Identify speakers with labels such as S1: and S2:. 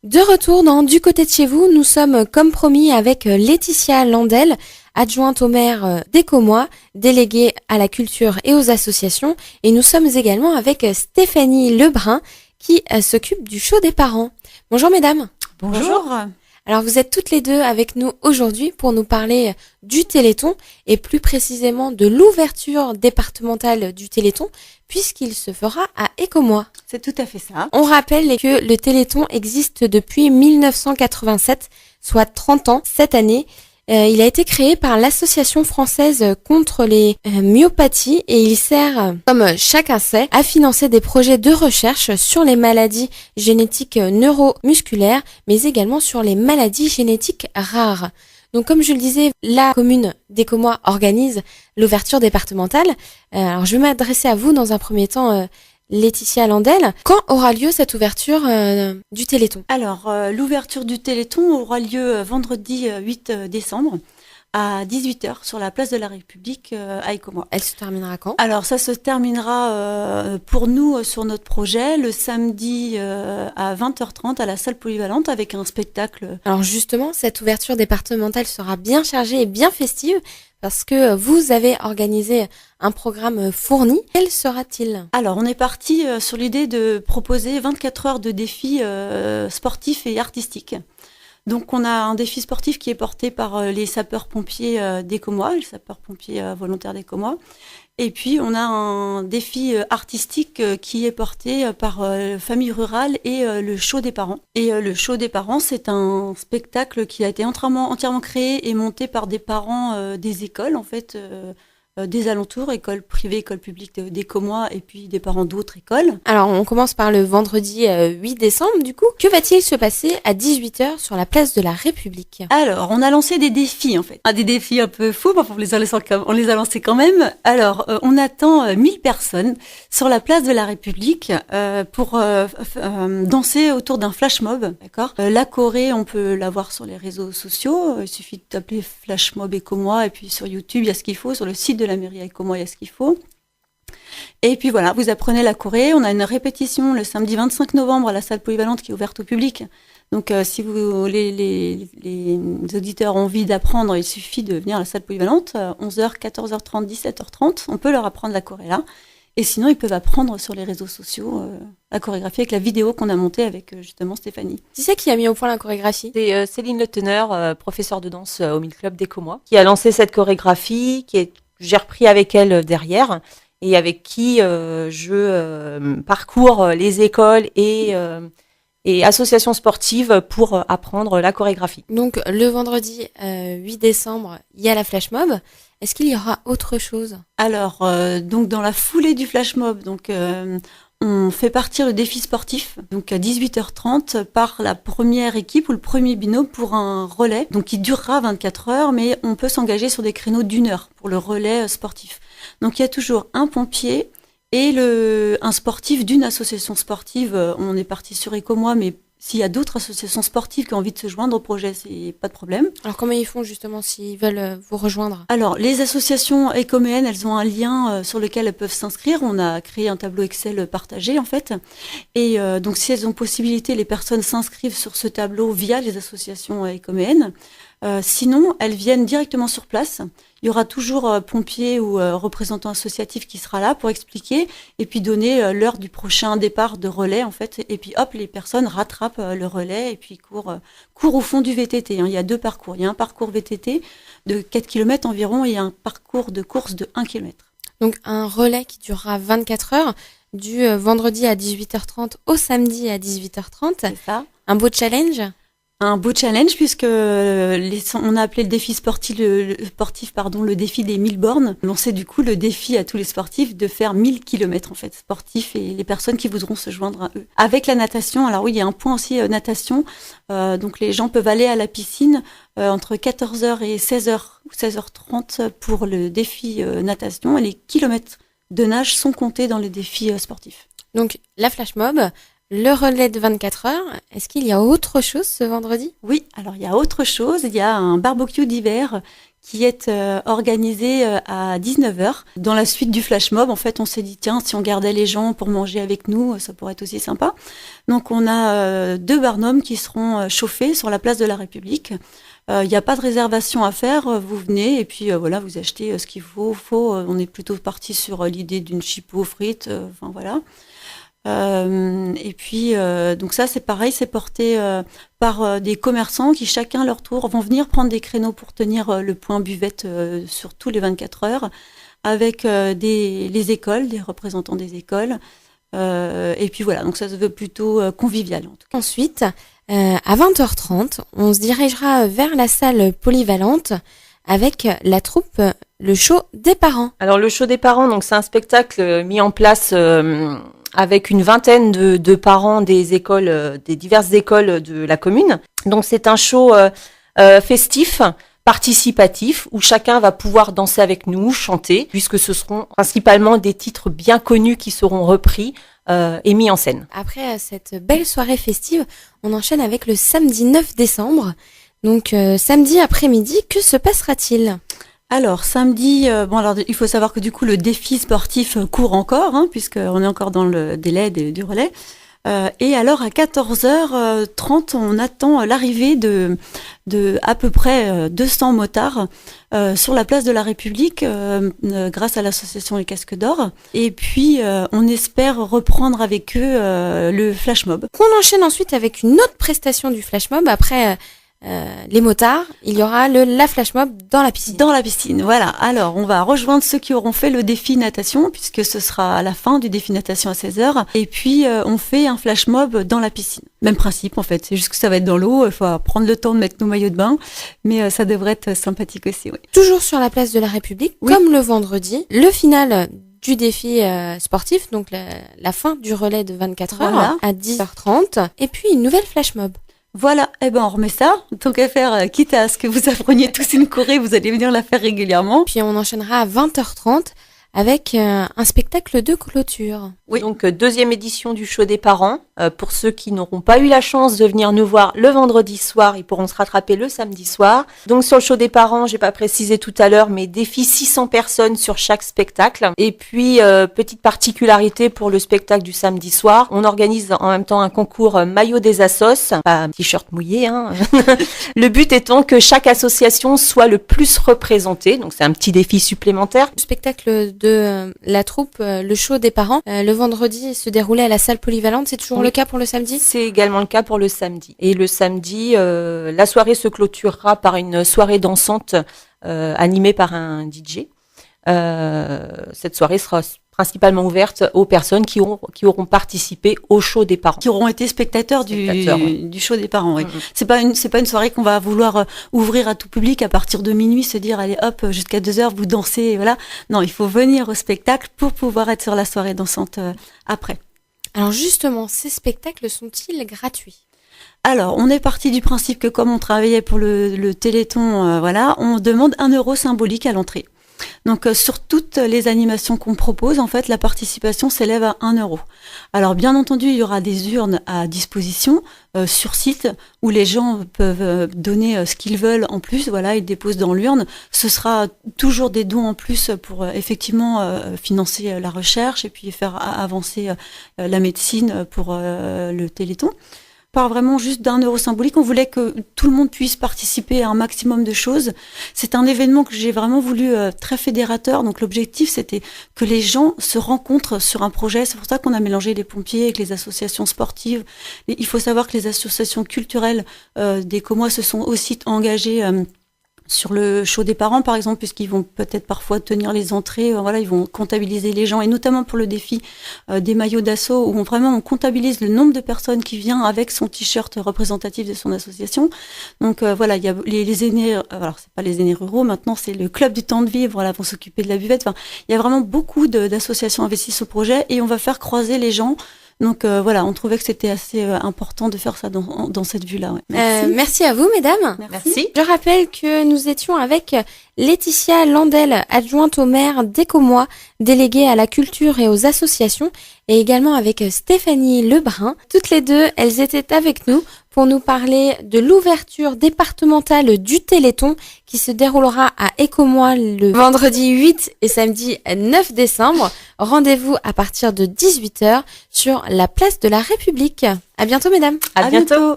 S1: De retour dans Du côté de chez vous, nous sommes comme promis avec Laetitia Landel, adjointe au maire d'Écomois, déléguée à la culture et aux associations, et nous sommes également avec Stéphanie Lebrun qui s'occupe du show des parents. Bonjour mesdames.
S2: Bonjour.
S1: Alors vous êtes toutes les deux avec nous aujourd'hui pour nous parler du Téléthon et plus précisément de l'ouverture départementale du Téléthon puisqu'il se fera à Écomois.
S2: C'est tout à fait ça.
S1: On rappelle que le Téléthon existe depuis 1987, soit 30 ans cette année. Il a été créé par l'Association française contre les myopathies et il sert, comme chacun sait, à financer des projets de recherche sur les maladies génétiques neuromusculaires, mais également sur les maladies génétiques rares. Donc comme je le disais, la commune d'Écomois organise l'ouverture départementale. Alors je vais m'adresser à vous dans un premier temps, Laetitia Landel. Quand aura lieu cette ouverture du Téléthon ?
S2: Alors, l'ouverture du Téléthon aura lieu vendredi 8 décembre à 18h sur la place de la République à Écomois.
S1: Elle se terminera quand ?
S2: Alors, ça se terminera pour nous sur notre projet le samedi à 20h30 à la salle polyvalente avec un spectacle.
S1: Alors justement, cette ouverture départementale sera bien chargée et bien festive parce que vous avez organisé un programme fourni. Quel sera-t-il ?
S2: Alors, on est parti sur l'idée de proposer 24 heures de défis sportifs et artistiques. Donc, on a un défi sportif qui est porté par les sapeurs-pompiers d'Écomois, les sapeurs-pompiers volontaires d'Écomois. Et puis, on a un défi artistique qui est porté par Famille Rurale et le show des parents. Et le show des parents, c'est un spectacle qui a été entièrement créé et monté par des parents des écoles, en fait, des alentours, écoles privées, écoles publiques d'Écomois et puis des parents d'autres écoles.
S1: Alors, on commence par le vendredi 8 décembre, du coup. Que va-t-il se passer à 18h sur la place de la République ?
S2: Alors, on a lancé des défis, en fait. Des défis un peu fous, mais on les a lancés quand même. Alors, on attend 1000 personnes sur la place de la République pour danser autour d'un flash mob, d'accord ? La Corée, on peut la voir sur les réseaux sociaux. Il suffit de taper flash mob Écomois et puis sur YouTube, il y a ce qu'il faut. Sur le site de la mairie à Écomois, il y a ce qu'il faut. Et puis voilà, vous apprenez la Corée. On a une répétition le samedi 25 novembre à la salle polyvalente qui est ouverte au public. Donc si les auditeurs ont envie d'apprendre, il suffit de venir à la salle polyvalente, 11h, 14h30, 17h30. On peut leur apprendre la Corée là. Et sinon, ils peuvent apprendre sur les réseaux sociaux la chorégraphie avec la vidéo qu'on a montée avec justement Stéphanie.
S1: Qui c'est qui a mis au point la chorégraphie ?
S3: C'est Céline Le Teneur, professeure de danse au Mille Club d'Écomois, qui a lancé cette chorégraphie, j'ai repris avec elle derrière, et avec qui je parcours les écoles et associations sportives pour apprendre la chorégraphie.
S1: Donc le vendredi 8 décembre, il y a la flash mob. Est-ce qu'il y aura autre chose ?
S2: Alors, donc dans la foulée du flash mob, donc on fait partir le défi sportif, donc à 18h30 par la première équipe ou le premier binôme pour un relais, donc qui durera 24 heures, mais on peut s'engager sur des créneaux d'1 heure pour le relais sportif. Donc il y a toujours un pompier et un sportif d'une association sportive. On est parti sur Écomois, mais s'il y a d'autres associations sportives qui ont envie de se joindre au projet, c'est pas de problème.
S1: Alors comment ils font justement s'ils veulent vous rejoindre ?
S2: Alors les associations écoméennes, elles ont un lien sur lequel elles peuvent s'inscrire. On a créé un tableau Excel partagé en fait. Et donc si elles ont possibilité, les personnes s'inscrivent sur ce tableau via les associations écoméennes. Sinon, elles viennent directement sur place. Il y aura toujours pompier ou représentant associatif qui sera là pour expliquer et puis donner l'heure du prochain départ de relais en fait. Et puis hop, les personnes rattrapent le relais et puis courent au fond du VTT. Il y a 2 parcours. Il y a un parcours VTT de 4 km environ et un parcours de course de 1 km.
S1: Donc un relais qui durera 24 heures du vendredi à 18h30 au samedi à 18h30.
S2: C'est ça.
S1: Un beau challenge ?
S2: Un beau challenge puisque on a appelé le défi sportif, le défi des 1000 bornes. On sait du coup le défi à tous les sportifs de faire 1000 km en fait, sportifs et les personnes qui voudront se joindre à eux. Avec la natation, alors oui, il y a un point aussi natation. Donc les gens peuvent aller à la piscine entre 14h et 16h ou 16h30 pour le défi natation et les kilomètres de nage sont comptés dans les défis sportifs.
S1: Donc la flash mob, le relais de 24 heures. Est-ce qu'il y a autre chose ce vendredi ?
S2: Oui, alors il y a autre chose. Il y a un barbecue d'hiver qui est organisé à 19h. Dans la suite du flash mob, en fait, on s'est dit, tiens, si on gardait les gens pour manger avec nous, ça pourrait être aussi sympa. Donc, on a 2 barnums qui seront chauffés sur la place de la République. Il n'y a pas de réservation à faire, vous venez et puis voilà, vous achetez ce qu'il faut. On est plutôt parti sur l'idée d'une chipot frites, enfin voilà. Et puis donc ça c'est pareil, c'est porté par des commerçants qui chacun à leur tour vont venir prendre des créneaux pour tenir le point buvette sur tous les 24 heures avec les écoles, des représentants des écoles. Et puis voilà, donc ça se veut plutôt convivial en tout cas.
S1: Ensuite, à 20h30, on se dirigera vers la salle polyvalente avec la troupe Le Show des Parents.
S3: Alors le Show des Parents, donc c'est un spectacle mis en place avec une vingtaine de parents des écoles, des diverses écoles de la commune. Donc c'est un show festif, participatif, où chacun va pouvoir danser avec nous, chanter, puisque ce seront principalement des titres bien connus qui seront repris et mis en scène.
S1: Après cette belle soirée festive, on enchaîne avec le samedi 9 décembre. Donc samedi après-midi, que se passera-t-il ?
S2: Alors samedi, il faut savoir que du coup le défi sportif court encore, puisqu'on est encore dans le délai du relais. Et alors à 14h30, on attend l'arrivée de à peu près 200 motards sur la place de la République grâce à l'association Les Casques d'Or. Et puis on espère reprendre avec eux le flash mob.
S1: On enchaîne ensuite avec une autre prestation du flash mob après les motards, il y aura la flash mob dans la piscine.
S2: Dans la piscine, voilà. Alors, on va rejoindre ceux qui auront fait le défi natation, puisque ce sera à la fin du défi natation à 16h. Et puis, on fait un flash mob dans la piscine. Même principe, en fait. C'est juste que ça va être dans l'eau. Il faut prendre le temps de mettre nos maillots de bain. Mais ça devrait être sympathique aussi, oui.
S1: Toujours sur la place de la République, oui. Comme le vendredi, le final du défi sportif, donc la fin du relais de 24 heures voilà. À 10h30. Et puis, une nouvelle flash mob.
S2: Voilà, on remet ça. Tant qu'à faire, quitte à ce que vous appreniez tous une choré, vous allez venir la faire régulièrement.
S1: Puis on enchaînera à 20h30 avec un spectacle de clôture.
S3: Oui. Donc deuxième édition du Show des Parents. Pour ceux qui n'auront pas eu la chance de venir nous voir le vendredi soir, ils pourront se rattraper le samedi soir. Donc sur le Show des Parents, j'ai pas précisé tout à l'heure, mais défi 600 personnes sur chaque spectacle. Et puis petite particularité pour le spectacle du samedi soir, on organise en même temps un concours maillot des assos, pas t-shirt mouillé. Le but étant que chaque association soit le plus représentée. Donc c'est un petit défi supplémentaire.
S1: Le spectacle de la troupe, le Show des Parents, le vendredi se déroulait à la salle polyvalente. C'est toujours le cas pour le samedi ?
S3: C'est également le cas pour le samedi. Et le samedi, la soirée se clôturera par une soirée dansante animée par un DJ. Cette soirée sera principalement ouverte aux personnes qui auront participé au Show des Parents.
S2: Qui auront été spectateurs du Show des Parents, oui. Mm-hmm. C'est pas une soirée qu'on va vouloir ouvrir à tout public à partir de minuit, se dire, allez hop, jusqu'à 2h, vous dansez, voilà. Non, il faut venir au spectacle pour pouvoir être sur la soirée dansante après.
S1: Alors justement, ces spectacles sont-ils gratuits ?
S2: Alors, on est parti du principe que comme on travaillait pour le Téléthon, on demande 1 euro symbolique à l'entrée. Donc sur toutes les animations qu'on propose, en fait, la participation s'élève à 1 euro. Alors bien entendu, il y aura des urnes à disposition sur site où les gens peuvent donner ce qu'ils veulent en plus. Voilà, ils déposent dans l'urne. Ce sera toujours des dons en plus pour effectivement financer la recherche et puis faire avancer la médecine pour le Téléthon. Pas vraiment juste d'1 euro symbolique. On voulait que tout le monde puisse participer à un maximum de choses. C'est un événement que j'ai vraiment voulu très fédérateur. Donc l'objectif, c'était que les gens se rencontrent sur un projet. C'est pour ça qu'on a mélangé les pompiers avec les associations sportives. Et il faut savoir que les associations culturelles des Comois se sont aussi engagées sur le Show des Parents, par exemple, puisqu'ils vont peut-être parfois tenir les entrées, ils vont comptabiliser les gens, et notamment pour le défi des maillots d'assaut, où on comptabilise le nombre de personnes qui viennent avec son t-shirt représentatif de son association. Donc il y a les aînés, alors c'est pas les aînés ruraux, maintenant c'est le club du temps de vivre, pour s'occuper de la buvette. Enfin, il y a vraiment beaucoup d'associations investies au projet, et on va faire croiser les gens. Donc on trouvait que c'était assez important de faire ça dans cette vue-là. Ouais.
S1: Merci à vous, mesdames.
S3: Merci.
S1: Je rappelle que nous étions avec Laetitia Landel, adjointe au maire d'Écomois, déléguée à la culture et aux associations, et également avec Stéphanie Lebrun. Toutes les deux, elles étaient avec nous pour nous parler de l'ouverture départementale du Téléthon qui se déroulera à Écomois le vendredi 8 et samedi 9 décembre. Rendez-vous à partir de 18h sur la place de la République. À bientôt, mesdames.
S3: À bientôt.